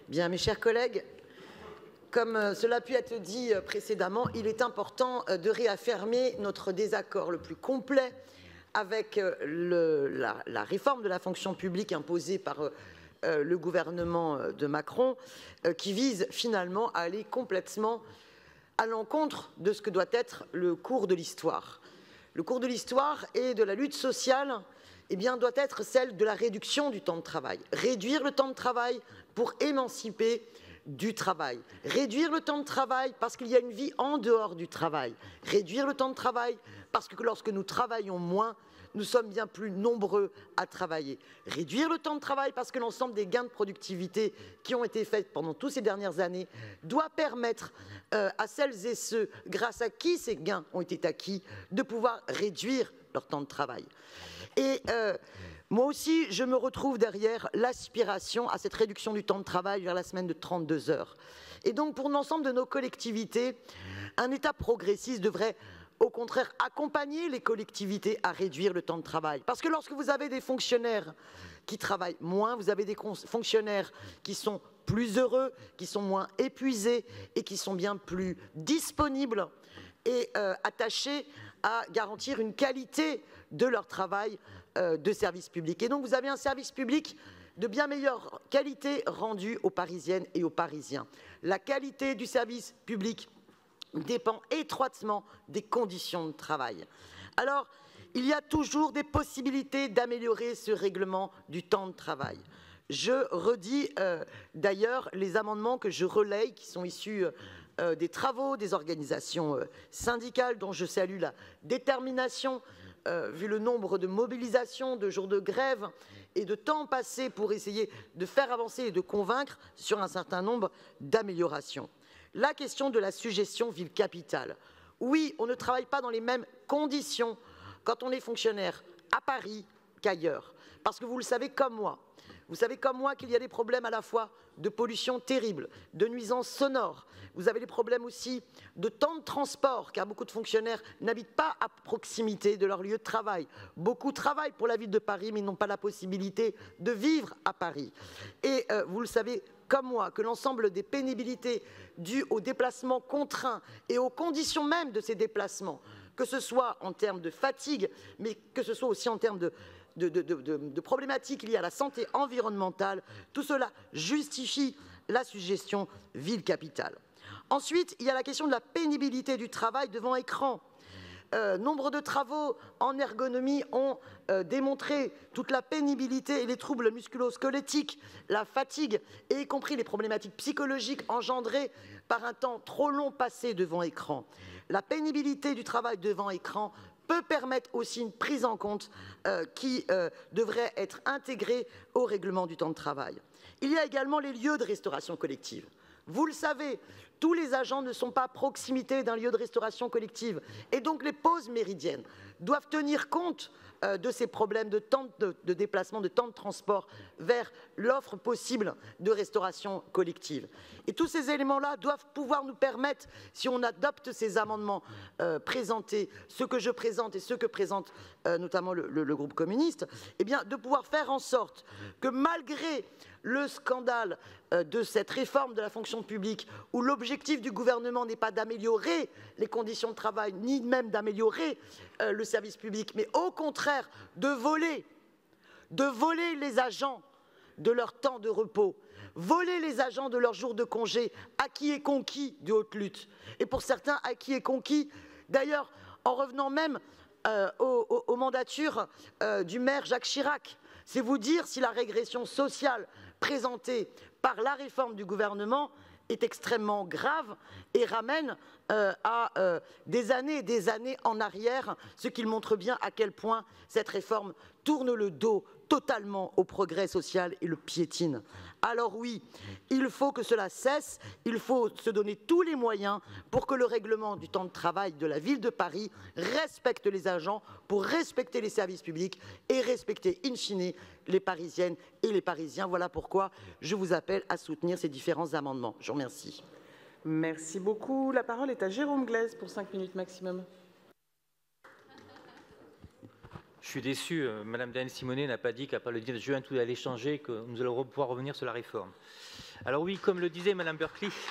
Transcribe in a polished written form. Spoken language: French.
Bien, mes chers collègues, comme cela a pu être dit précédemment, il est important de réaffirmer notre désaccord le plus complet avec la réforme de la fonction publique imposée par le gouvernement de Macron, qui vise finalement à aller complètement à l'encontre de ce que doit être le cours de l'histoire. Le cours de l'histoire et de la lutte sociale doit être celle de la réduction du temps de travail. Réduire le temps de travail pour émanciper du travail. Réduire le temps de travail parce qu'il y a une vie en dehors du travail. Réduire le temps de travail parce que lorsque nous travaillons moins, nous sommes bien plus nombreux à travailler. Réduire le temps de travail parce que l'ensemble des gains de productivité qui ont été faits pendant toutes ces dernières années doit permettre à celles et ceux, grâce à qui ces gains ont été acquis, de pouvoir réduire leur temps de travail. Et moi aussi, je me retrouve derrière l'aspiration à cette réduction du temps de travail vers la semaine de 32 heures. Et donc, pour l'ensemble de nos collectivités, un État progressiste devrait au contraire accompagner les collectivités à réduire le temps de travail. Parce que lorsque vous avez des fonctionnaires qui travaillent moins, vous avez des fonctionnaires qui sont plus heureux, qui sont moins épuisés et qui sont bien plus disponibles et attachés à garantir une qualité de leur travail de service public. Et donc vous avez un service public de bien meilleure qualité rendu aux Parisiennes et aux Parisiens. La qualité du service public dépend étroitement des conditions de travail. Alors, il y a toujours des possibilités d'améliorer ce règlement du temps de travail. Je redis d'ailleurs les amendements que je relaye, qui sont issus des travaux des organisations syndicales, dont je salue la détermination, vu le nombre de mobilisations, de jours de grève et de temps passé pour essayer de faire avancer et de convaincre sur un certain nombre d'améliorations. La question de la suggestion ville-capitale. Oui, on ne travaille pas dans les mêmes conditions quand on est fonctionnaire à Paris qu'ailleurs. Parce que vous le savez comme moi. Vous savez comme moi qu'il y a des problèmes à la fois de pollution terrible, de nuisances sonores. Vous avez des problèmes aussi de temps de transport, car beaucoup de fonctionnaires n'habitent pas à proximité de leur lieu de travail. Beaucoup travaillent pour la ville de Paris, mais n'ont pas la possibilité de vivre à Paris. Et vous le savez comme moi, que l'ensemble des pénibilités dues aux déplacements contraints et aux conditions même de ces déplacements, que ce soit en termes de fatigue, mais que ce soit aussi en termes de problématiques liées à la santé environnementale, tout cela justifie la suggestion ville-capitale. Ensuite, il y a la question de la pénibilité du travail devant écran. Nombre de travaux en ergonomie ont démontré toute la pénibilité et les troubles musculo-squelettiques, la fatigue, et y compris les problématiques psychologiques engendrées par un temps trop long passé devant écran. La pénibilité du travail devant écran peut permettre aussi une prise en compte qui devrait être intégrée au règlement du temps de travail. Il y a également les lieux de restauration collective. Vous le savez, tous les agents ne sont pas à proximité d'un lieu de restauration collective. Et donc les pauses méridiennes doivent tenir compte de ces problèmes de temps de déplacement, de temps de transport vers l'offre possible de restauration collective. Et tous ces éléments-là doivent pouvoir nous permettre, si on adopte ces amendements présentés, ceux que je présente et ceux que présente notamment le groupe communiste, eh bien, de pouvoir faire en sorte que malgré le scandale de cette réforme de la fonction publique, où l'objectif du gouvernement n'est pas d'améliorer les conditions de travail, ni même d'améliorer le service public, mais au contraire de voler les agents de leur temps de repos, voler les agents de leurs jours de congé, acquis et conquis de haute lutte. Et pour certains, acquis et conquis, d'ailleurs, en revenant même aux mandatures du maire Jacques Chirac. C'est vous dire si la régression sociale présentée par la réforme du gouvernement est extrêmement grave et ramène à des années et des années en arrière, ce qui montre bien à quel point cette réforme tourne le dos totalement au progrès social et le piétine. Alors oui, il faut que cela cesse, il faut se donner tous les moyens pour que le règlement du temps de travail de la ville de Paris respecte les agents, pour respecter les services publics et respecter in fine les Parisiennes et les Parisiens. Voilà pourquoi je vous appelle à soutenir ces différents amendements. Je vous remercie. Merci beaucoup. La parole est à Jérôme Glaise pour 5 minutes maximum. Je suis déçu, Madame Diane Simonet n'a pas dit qu'à part le 10 juin tout allait changer, que nous allons pouvoir revenir sur la réforme. Alors oui, comme le disait Madame Berkeley,